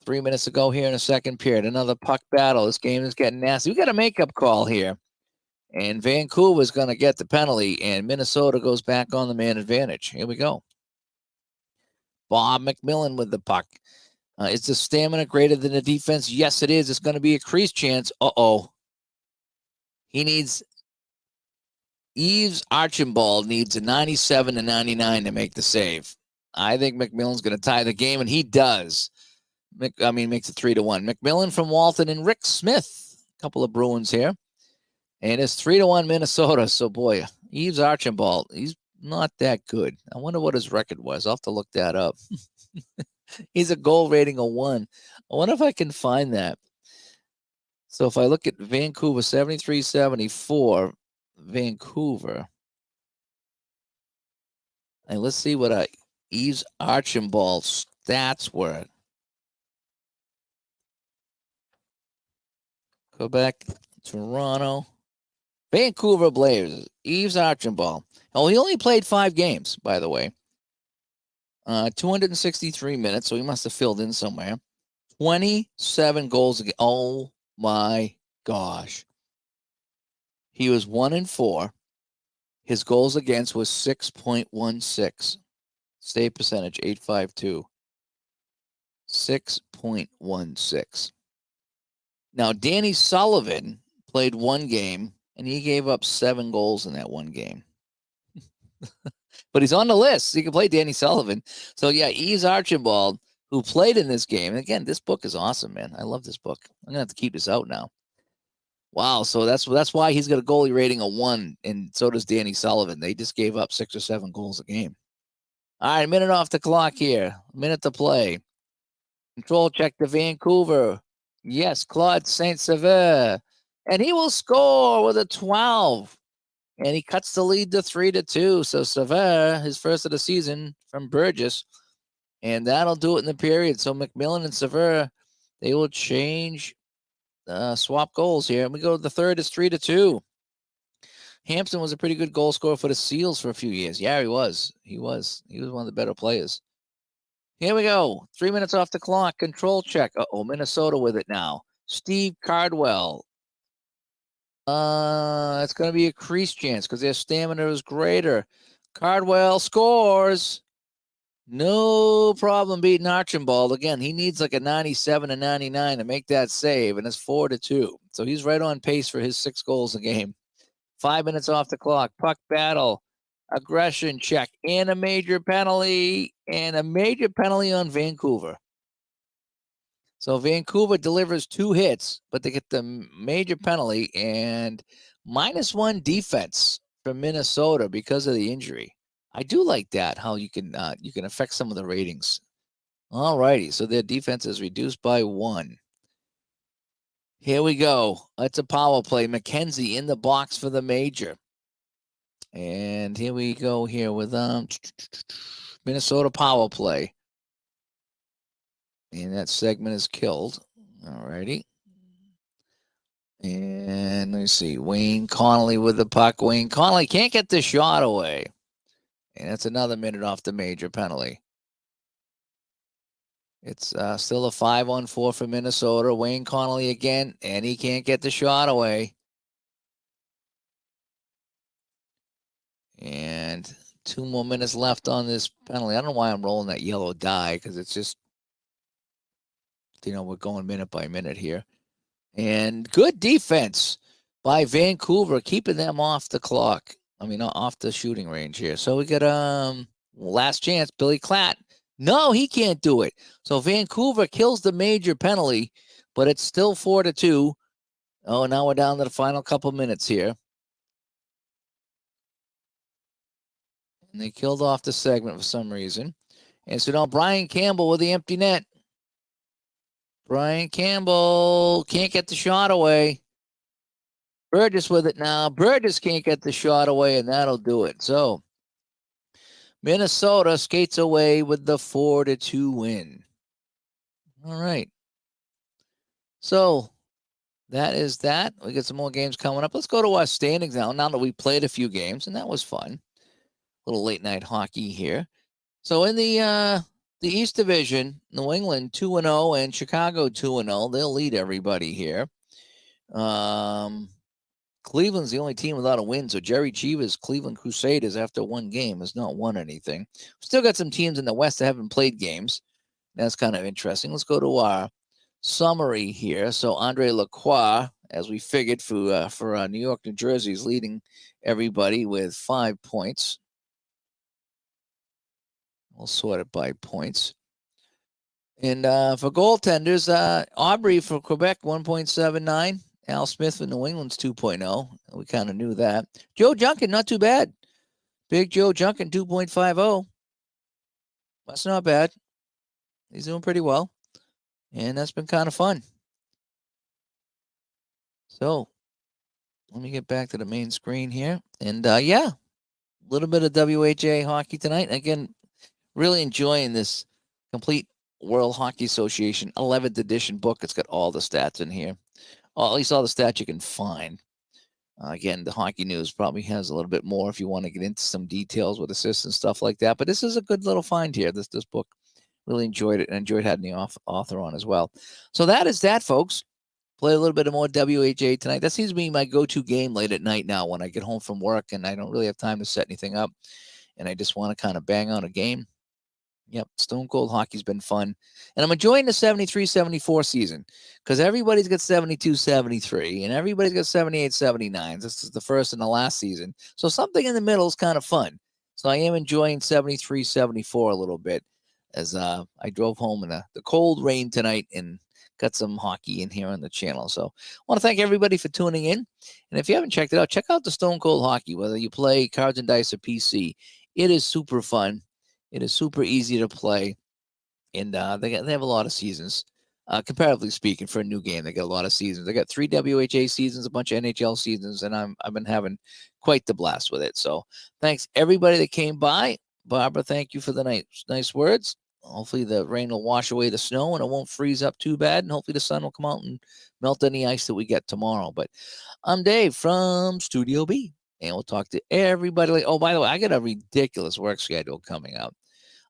3 minutes ago here in the second period, another puck battle. This game is getting nasty. We got a makeup call here. And Vancouver is going to get the penalty, and Minnesota goes back on the man advantage. Here we go. Bob McMillan with the puck. Is the stamina greater than the defense? Yes, it is. It's going to be a crease chance. He needs Yves Archibald needs a 97 to 99 to make the save. I think McMillan's going to tie the game, and he does. Makes it 3-1. McMillan from Walton and Rick Smith. A couple of Bruins here. And it's 3-1 Minnesota. So, boy, Yves Archibald, he's not that good. I wonder what his record was. I'll have to look that up. He's a goal rating of 1. I wonder if I can find that. So if I look at Vancouver, 73-74, Vancouver. And let's see what Yves Archibald's stats were. Quebec, Toronto, Vancouver Blazers, Yves Archibald. Oh, he only played 5 games, by the way. 263 minutes, so he must have filled in somewhere. 27 goals again. Oh my gosh. He was 1-4. His goals against was 6.16. Save percentage 852. 6.16. Now, Danny Sullivan played 1 game, and he gave up 7 goals in that 1 game. But he's on the list. So you can play Danny Sullivan. So, yeah, Yves Archibald, who played in this game. And, again, this book is awesome, man. I love this book. I'm going to have to keep this out now. Wow, so that's why he's got a goalie rating of 1, and so does Danny Sullivan. They just gave up 6 or 7 goals a game. All right, a minute off the clock here. A minute to play. Control check to Vancouver. Yes, Claude Saint-Sever. And he will score with a 12. And he cuts the lead to 3-2. So Sever, his first of the season from Burgess. And that'll do it in the period. So McMillan and Sever, they will change, swap goals here. And we go to the third, it's 3-2. Hampson was a pretty good goal scorer for the Seals for a few years. Yeah, he was. He was one of the better players. Here we go. 3 minutes off the clock. Control check. Minnesota with it now. Steve Cardwell. It's going to be a crease chance because their stamina is greater. Cardwell scores. No problem beating Archibald. Again, he needs like a 97 and 99 to make that save, and it's 4-2. So he's right on pace for his 6 goals a game. 5 minutes off the clock. Puck battle. Aggression check. And a major penalty. And a major penalty on Vancouver. So Vancouver delivers 2 hits, but they get the major penalty and -1 defense from Minnesota because of the injury. I do like that, how you can affect some of the ratings. All righty, so their defense is reduced by 1. Here we go. It's a power play. McKenzie in the box for the major. And here we go here with Minnesota power play. And that segment is killed. All righty. And let's see. Wayne Connolly with the puck. Wayne Connolly can't get the shot away. And that's another minute off the major penalty. It's still a 5-on-4 for Minnesota. Wayne Connolly again, and he can't get the shot away. And 2 more minutes left on this penalty. I don't know why I'm rolling that yellow die, because it's just, we're going minute by minute here. And good defense by Vancouver, keeping them off the clock. Off the shooting range here. So we got last chance, Billy Klatt. No, he can't do it. So Vancouver kills the major penalty, but it's still 4-2. Oh, now we're down to the final couple minutes here. And they killed off the segment for some reason. And so now Brian Campbell with the empty net. Brian Campbell can't get the shot away. Burgess with it now. Burgess can't get the shot away, and that'll do it. So Minnesota skates away with the 4-2 win. All right. So that is that. We got some more games coming up. Let's go to our standings now that we played a few games, and that was fun. A little late night hockey here. So in the East Division, New England 2-0 and Chicago 2-0. They'll lead everybody here. Cleveland's the only team without a win. So Jerry Chiva's Cleveland Crusaders, after one game, has not won anything. Still got some teams in the West that haven't played games. That's kind of interesting. Let's go to our summary here. So Andre Lacroix, as we figured, for New York, New Jersey, is leading everybody with 5 points. We'll sort it by points. And for goaltenders, Aubrey for Quebec, 1.79. Al Smith for New England's 2.0. We kind of knew that. Joe Junkin, not too bad. Big Joe Junkin, 2.50. That's not bad. He's doing pretty well. And that's been kind of fun. So let me get back to the main screen here. And yeah, a little bit of WHA hockey tonight. Again, really enjoying this complete World Hockey Association 11th edition book. It's got all the stats in here. At least all the stats you can find. Again, the Hockey News probably has a little bit more if you want to get into some details with assists and stuff like that. But this is a good little find here. This book, really enjoyed it, and enjoyed having the author on as well. So that is that, folks. Play a little bit of more WHA tonight. That seems to be my go-to game late at night now when I get home from work and I don't really have time to set anything up, and I just want to kind of bang on a game. Yep, Stone Cold Hockey's been fun. And I'm enjoying the 73-74 season because everybody's got 72-73 and everybody's got 78-79. This is the first and the last season. So something in the middle is kind of fun. So I am enjoying 73-74 a little bit as I drove home in the cold rain tonight and got some hockey in here on the channel. So I want to thank everybody for tuning in. And if you haven't checked it out, check out the Stone Cold Hockey, whether you play cards and dice or PC. It is super fun. It is super easy to play, and they have a lot of seasons. Comparatively speaking, for a new game, they got a lot of seasons. They got 3 WHA seasons, a bunch of NHL seasons, and I've been having quite the blast with it. So thanks everybody that came by. Barbara, thank you for the nice words. Hopefully the rain will wash away the snow and it won't freeze up too bad, and hopefully the sun will come out and melt any ice that we get tomorrow. But I'm Dave from Studio B, and we'll talk to everybody. Oh, by the way, I got a ridiculous work schedule coming up.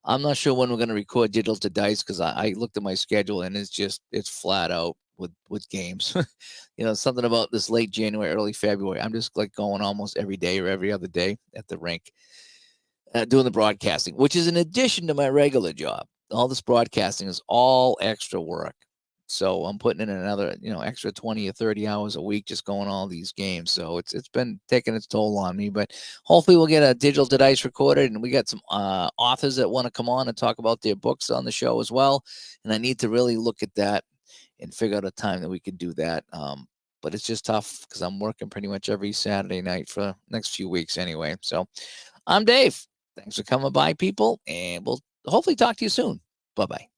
I'm not sure when we're going to record Digital to Dice because I looked at my schedule and it's flat out with games. Something about this late January, early February. I'm just like going almost every day or every other day at the rink doing the broadcasting, which is in addition to my regular job. All this broadcasting is all extra work. So I'm putting in another, extra 20 or 30 hours a week just going all these games. So it's been taking its toll on me, but hopefully we'll get a Digital to Dice recorded, and we got some authors that want to come on and talk about their books on the show as well. And I need to really look at that and figure out a time that we could do that. But it's just tough because I'm working pretty much every Saturday night for the next few weeks anyway. So I'm Dave. Thanks for coming by, people, and we'll hopefully talk to you soon. Bye-bye.